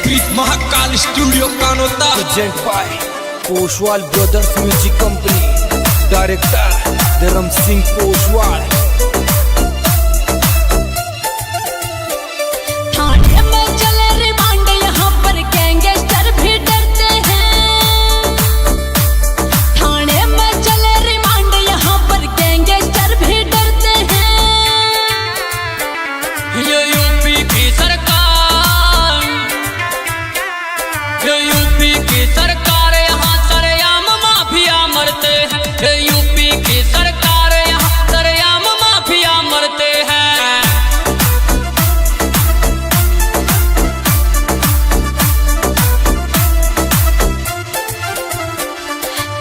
with Mahakal studio Kanota present by Poshwal brothers music company, director धर्म सिंह पोशवाल। थाने में चले रिमांड, यहाँ पर गैंगस्टर भी डरते हैं। थाने में चले रिमांड, यहाँ पर गैंगस्टर भी डरते हैं। ये यूपी की सरकार, ये यूपी की सरकार, यहाँ सरेआम माफिया मरते हैं। ये यूपी की सरकार, यहाँ सरेआम माफिया मरते हैं।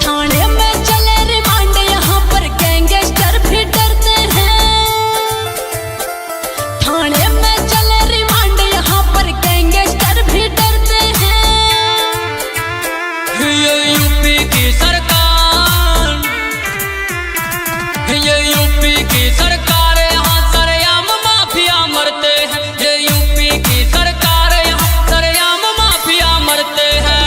थाने में चले रिमांड, यहाँ पर गैंगस्टर भी डरते हैं। थाने में चले रिमांड, यहाँ पर गैंगस्टर भी डरते हैं। ये यूपी की सरकार, ये यूपी की सरकार, यहाँ सरेआम माफिया मरते हैं। ये यूपी की सरकार, यहाँ सरेआम माफिया मरते हैं।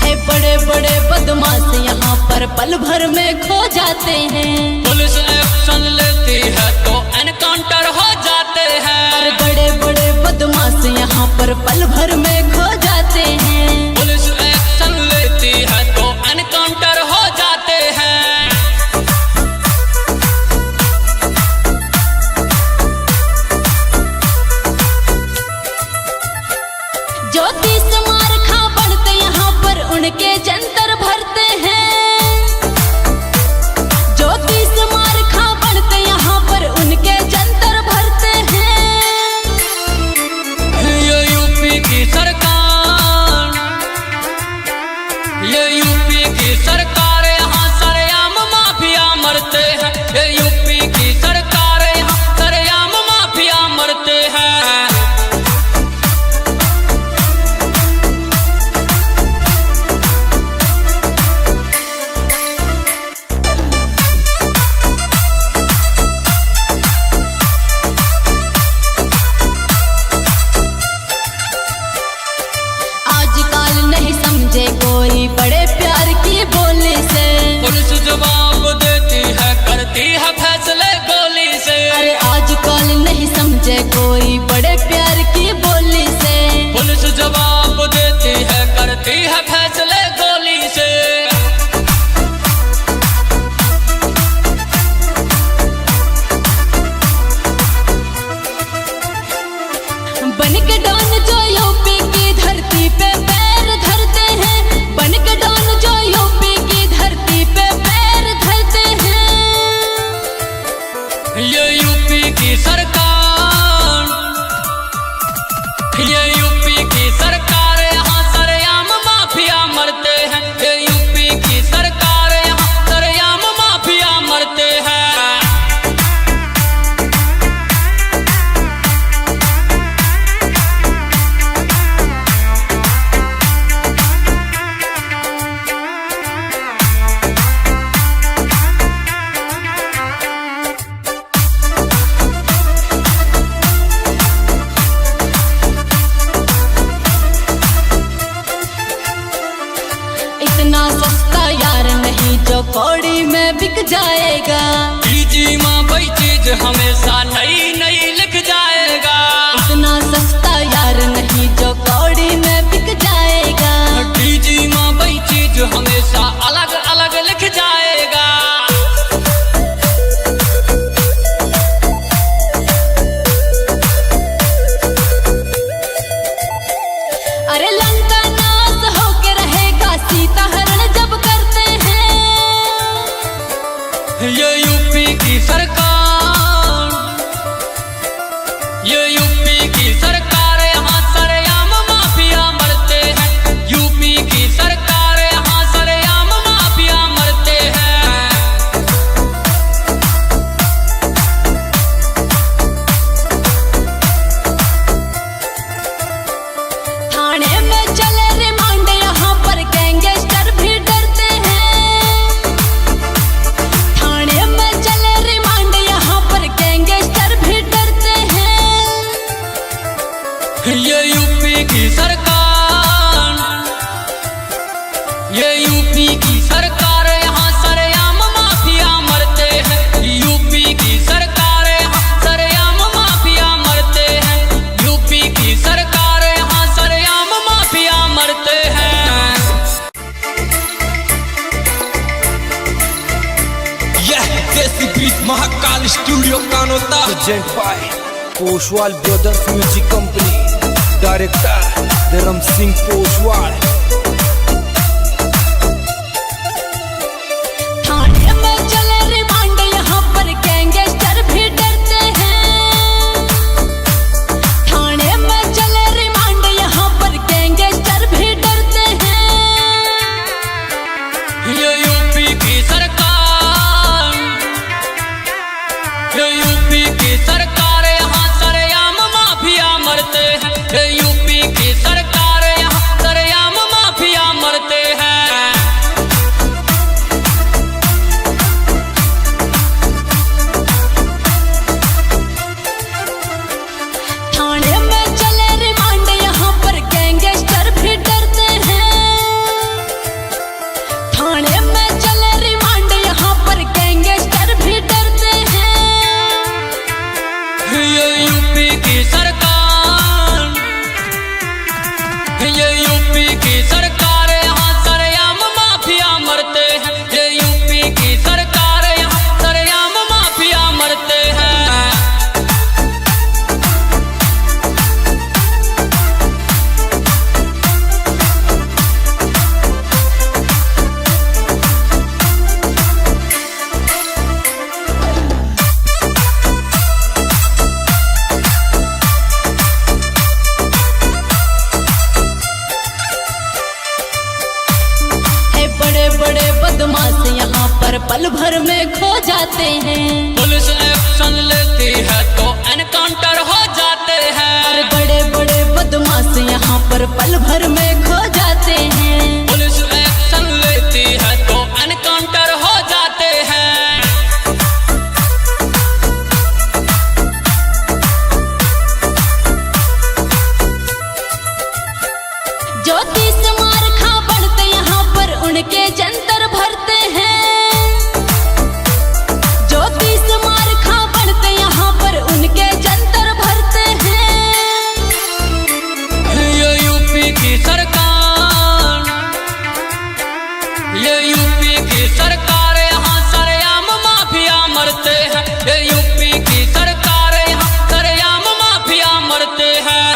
है बड़े बड़े बदमाश यहाँ पर पल भर में खो जाते हैं। पुलिस एक्शन लेती है तो एनकाउंटर हो जाते हैं। और बड़े बड़े बदमाश यहाँ पर पल भर में खो जाते हैं। पुलिस एक्शन लेती है तो एनकाउंटर हो जाते हैं। ज्योति समार खा बनते यहाँ पर उनके जंतर भरते हैं। ज्योति समार खा बनते यहाँ पर उनके जंतर भरते हैं। ये यूपी की सरकार, ये यूपी की सरकार, यहाँ सरेआम माफिया मरते हैं। ये यूपी की सरकार, यहाँ सरेआम माफिया मरते हैं। आजकल नहीं समझे कोई बड़े प्यार की बोली से। पुलिस जवाब देती है, करती है फैसले गोली से। अरे आजकल नहीं समझे कोई बड़े प्यार की बोली से। पुलिस जवाब देती है, करती है फैसले गोली से। बन के डॉन जो यूपी की धरती पे पैर धरते हैं। बन के डॉन जो यूपी की धरती पे पैर धरते हैं। ये यूपी की सरकार, ये यूपी की सरकार, यहाँ सरेआम माफिया मरते हैं। ये यूपी की सरकार, यहाँ सरेआम माफिया मरते हैं। इतना सस्ता यार नहीं जो कौड़ी में बिक जाएगा। जी माँ वही चीज हमेशा नई नई लिख जाएगा। इतना सस्ता यार नहीं जो कौड़ी में बिक जाएगा। जी माँ वही चीज हमेशा अलग अलग लिख जाएगा। अरे लंका नाश होके रहेगा, सीता हरण जब करते हैं। ये यूपी की सरकार, Present by Poshwal Brothers Music Company. Director Dharam Singh Poshwal. थाने में चले रिमांड यहाँ पर गैंगस्टर भी डरते हैं। थाने में चले रिमांड यहाँ पर गैंगस्टर भी डरते हैं। ये यूपी की सरकार, ये यूपी की सरकार यहाँ सरेआम माफिया मरते हैं। ये यूपी की सरकार यहाँ सरेआम माफिया मरते हैं। थाने में चले रिमांड यहाँ पर गैंगस्टर भी डरते हैं। थाने में चले रिमांड यहाँ पर गैंगस्टर भी डरते हैं। ये यूपी की सरकार, ये यूपी की सरकार यहाँ सरेआम माफिया मरते हैं। ये यूपी की सरकार यहाँ सरेआम माफिया मरते हैं। है बड़े बड़े बदमाश यहाँ पर पल भर में खो जाते हैं। पुलिस एक्शन लेती है तो एनकाउंटर हो जाते हैं। और बड़े बड़े बदमाश यहाँ पर पल भर में खो जाते हैं। पुलिस एक्शन लेती है तो एनकाउंटर हो जाते हैं। ज्योतिष मार खा बढ़ते यहाँ पर उनके जंतर भरते हैं। ज्योतिष मार खा बढ़ते यहाँ पर उनके जंतर भरते हैं। ये यूपी की सरकार, ये यूपी की सरकार यहाँ सरेआम माफिया मरते हैं। ये यूपी की सरकार यहाँ सरेआम माफिया मरते हैं।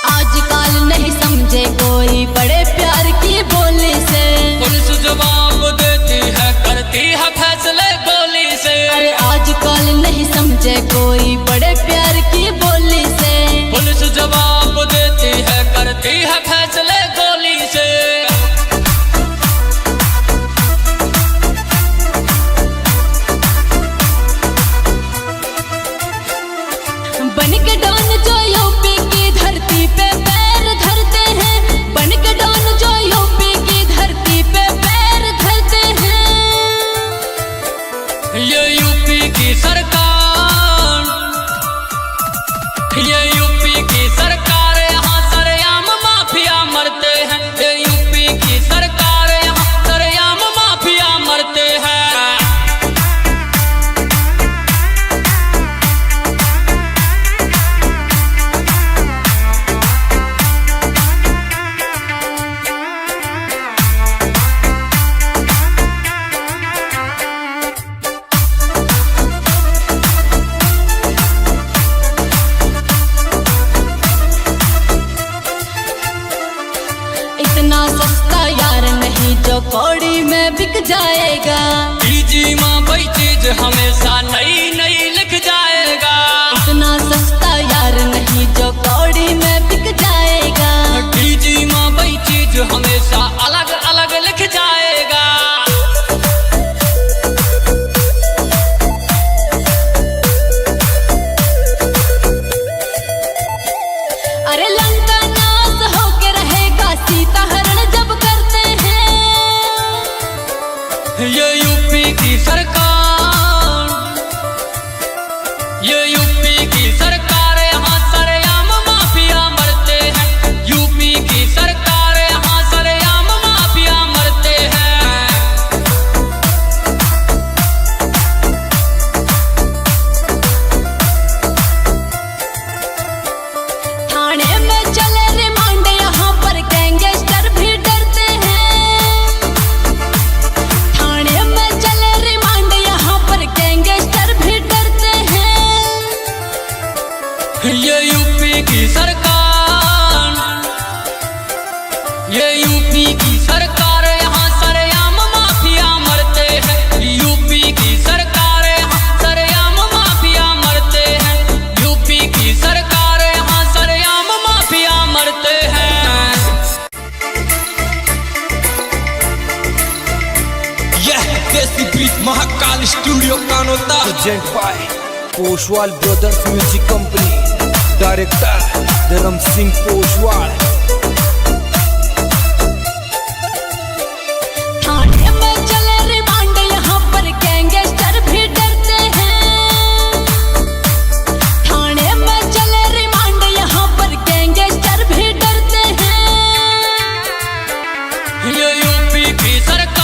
आजकल नहीं समझे कोई बड़े प्यार की बोली से। पुलिस जवाब देती है, करती है फैसले गोली से। अरे आजकल नहीं समझे कोई बड़े प्यार की बोली से। पुलिस जवाब देती है, करती है फैसले गोली से। बन के डॉन जो यूपी की धरती पे पैर धरते हैं। बन के डॉन जो यूपी की धरती पे पैर धरते हैं। ये यूपी की सरकार, ये यूपी की सरकार यहाँ सरेआम माफिया मरते हैं। ये यूपी की सरकार यहाँ सरेआम माफिया मरते हैं। इतना सस्ता यार नहीं जो कौड़ी में बिक जाएगा। जी माँ वही चीज हमेशा नई नई लिख जाएगा। इतना सस्ता यार नहीं जो कौड़ी में बिक जाएगा। जी माँ वही चीज हमेशा अलग अलग लिख जाएगा। अरे लंका नाश होके रहेगा सीता हरण जब करते हैं। ये यूपी की सरकार, ये यूपी की सरकार यहाँ सरेआम माफिया मरते हैं। यूपी की सरकार यहाँ सरेआम माफिया मरते हैं। Bridge Mahakal studio Kanota present by Poshwal brothers music company, director धर्म सिंह पोशवाल। थाने में चले रिमांड, यहाँ पर गैंगस्टर भी डरते हैं। थाने में चले रिमांड, यहाँ पर गैंगस्टर भी डरते हैं। ये यूपी की सरकार,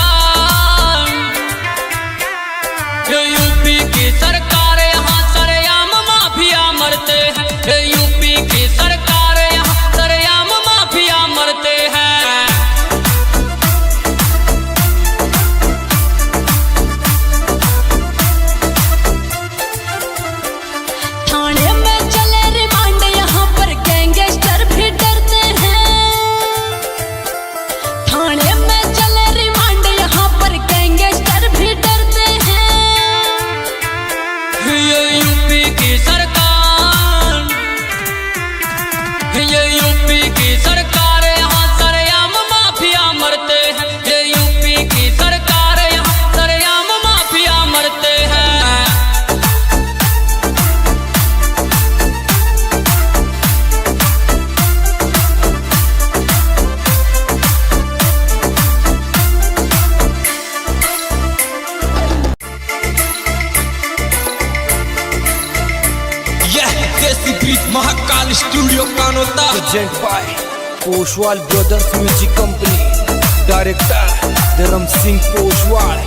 ये यूपी की सरकार, यहाँ सरेआम माफिया मरते हैं। ये यूपी की सरकार, यहाँ सरेआम माफिया मरते हैं। थाने में चले रिमांड, यहाँ पर गैंगस्टर भी डरते हैं। थाने में चले रिमांड, यहाँ पर गैंगस्टर भी डरते हैं। ये यूपी की सरकार, ये यूपी की सरकार, यहाँ सरेआम माफिया मरते हैं। ये यूपी की सरकार, यहाँ सरेआम माफिया मरते हैं। यह देसी bridge Mahakal studio Kanota present by Poshwal brothers music company, director धर्म सिंह पोशवाल।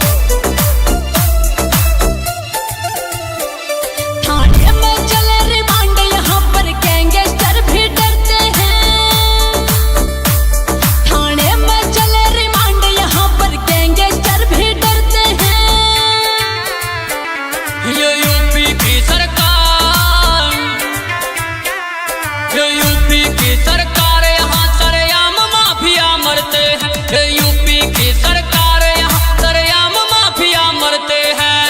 थाने में चले रिमांड, यहाँ पर गैंगस्टर भी डरते हैं। थाने में चले रिमांड, यहाँ पर गैंगस्टर भी डरते हैं। ये यूपी की सरकार, ये यूपी की सरकार, यहाँ सरेआम माफिया मरते हैं। ये यूपी की सरकार, यहाँ सरेआम माफिया मरते हैं।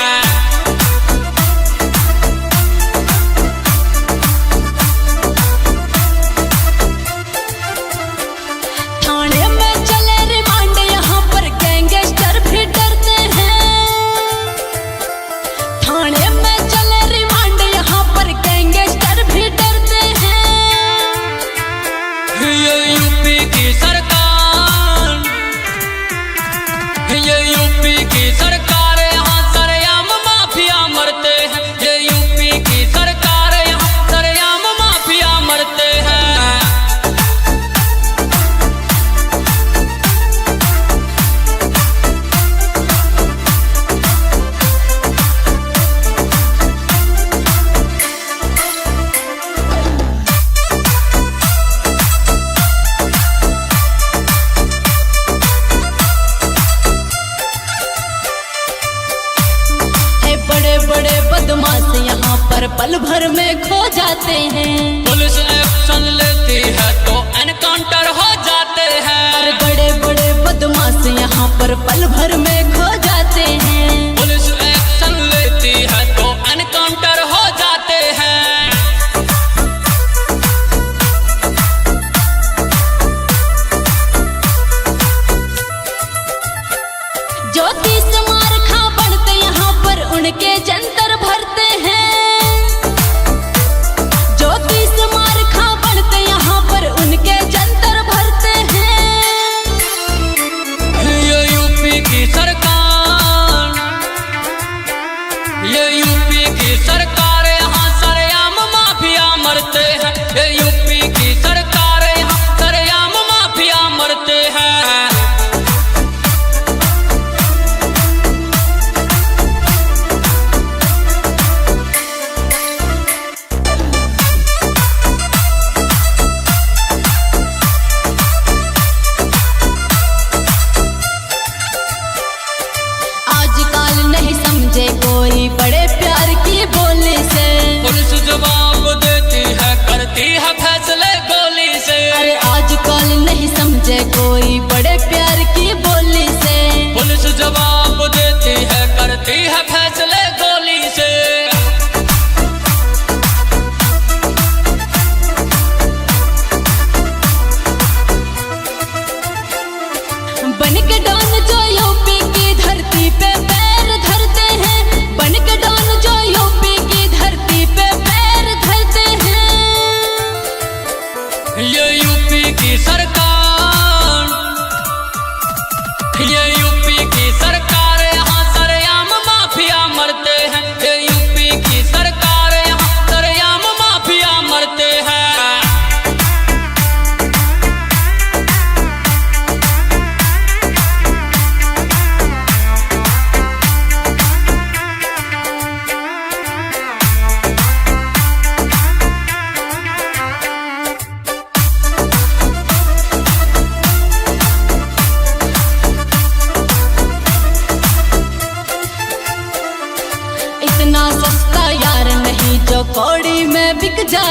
थाने में चले रिमांड, यहाँ पर गैंगस्टर भी डरते हैं। थाने में चले रिमांड, यहाँ पर गैंगस्टर भी डरते हैं। ये यूपी की सरकार, ये यूपी की सरकार, यहाँ सरेआम माफिया मरते हैं। ये यूपी की सरकार, यहाँ सरेआम माफिया मरते हैं। ये बड़े बड़े बदमाश यहाँ पर पल भर में खो जाते हैं। पुलिस एक्शन लेती है तो एनकाउंटर हो जाते हैं। और बड़े बड़े बदमाश यहाँ पर पल भर में खो जाते हैं। पुलिस एक्शन लेती है तो एनकाउंटर हो जाते हैं। ज्योतिष मार खा बनते यहाँ पर उनके जंतर भरते हैं। ज्योतिष मार खा बनते यहाँ पर उनके जंतर भरते हैं। ये यूपी की सरकार, ये यूपी की सरकार, यहाँ सरेआम माफिया मरते हैं। ये यूपी की सरकार, यहाँ सरेआम माफिया मरते हैं। आजकल नहीं समझे कोई बड़े प्यार की बोली से। पुलिस जवाब देती है, करती है फैसले गोली से। अरे आजकल नहीं समझे कोई बड़े प्यार की बोली से। पुलिस जवाब देती है, करती है फैसले गोली से। बन के डॉन जो यूपी की धरती पे पैर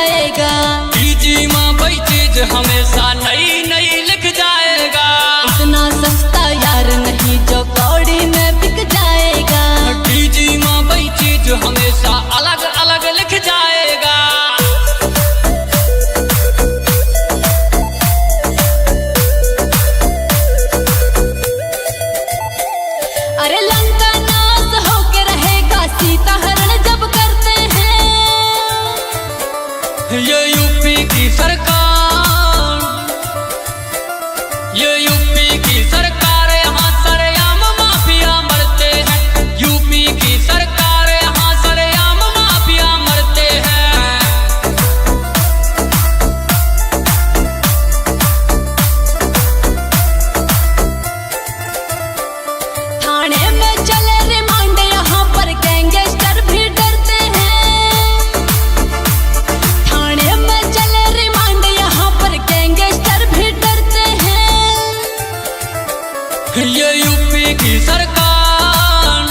जाएगा। डीजी माँ वही चीज हमेशा नई नई लिख जाएगा। इतना सस्ता यार नहीं जो कौड़ी में बिक जाएगा। डीजी माँ वही चीज हमेशा अलग अलग लिख जाएगा। अरे लंका नाश होके रहेगा सीता हरण जब करते हैं। ये यूपी की सरकार, ये यूपी की सरकार, यहाँ सरेआम माफिया मरते हैं। यूपी की सरकार, यहाँ सरेआम माफिया मरते हैं। थाने में चले रिमांड यहाँ पर गैंगस्टर भी डरते हैं। थाने में चले रिमांड यहाँ पर गैंगस्टर भी डरते हैं। ये यूपी की सरकार,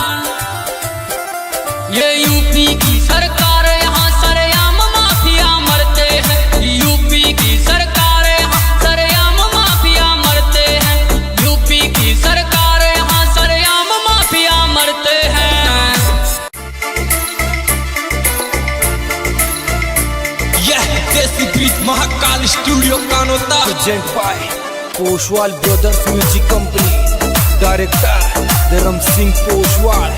ये यूपी की सरकार, यहाँ सरेआम माफिया मरते हैं। यूपी की सरकार, यहाँ सरेआम माफिया मरते हैं। यूपी की सरकार, यहाँ सरेआम माफिया मरते हैं। यह देसी breed Mahakal studio Kanota. Present by Poshwal brothers music company, director धर्म सिंह पोशवाल।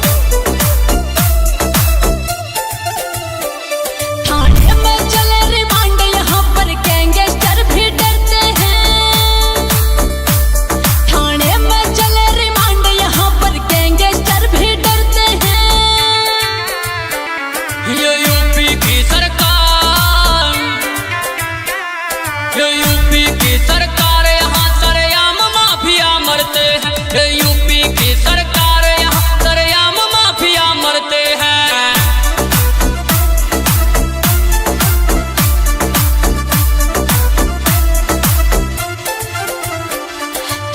थाने में चले रिमांड यहाँ पर गैंगस्टर भी डरते हैं। थाने में चले रिमांड यहाँ पर गैंगस्टर भी डरते हैं। ये यूपी की सरकार, ये यूपी की सरकार, यहाँ सरेआम माफिया मरते हैं। ये यूपी की सरकार, यहाँ सरेआम माफिया मरते हैं।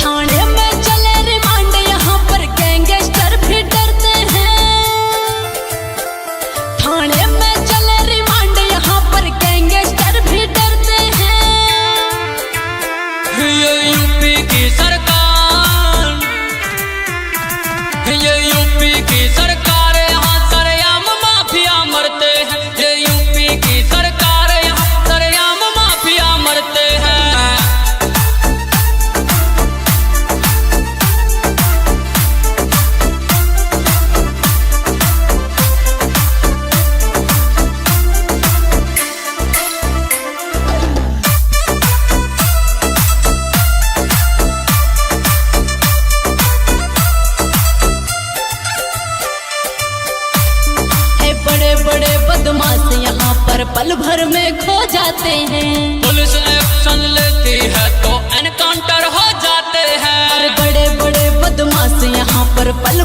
थाने में चले रिमांड यहाँ पर गैंगस्टर भी डरते हैं। थाने में चले रिमांड यहाँ पर गैंगस्टर भी डरते हैं। ये यूपी की सरकार, ये यूपी की सरकार, यहाँ सरेआम माफिया मरते हैं। ये यूपी की सरकार, यहाँ सरेआम माफिया मरते हैं। है बड़े बड़े बदमाश यहाँ पर पल भर में खो जाते हैं। पुलिस एक्शन लेती है तो एनकाउंटर हो जाते हैं। बड़े बड़े बदमाश यहाँ पर पल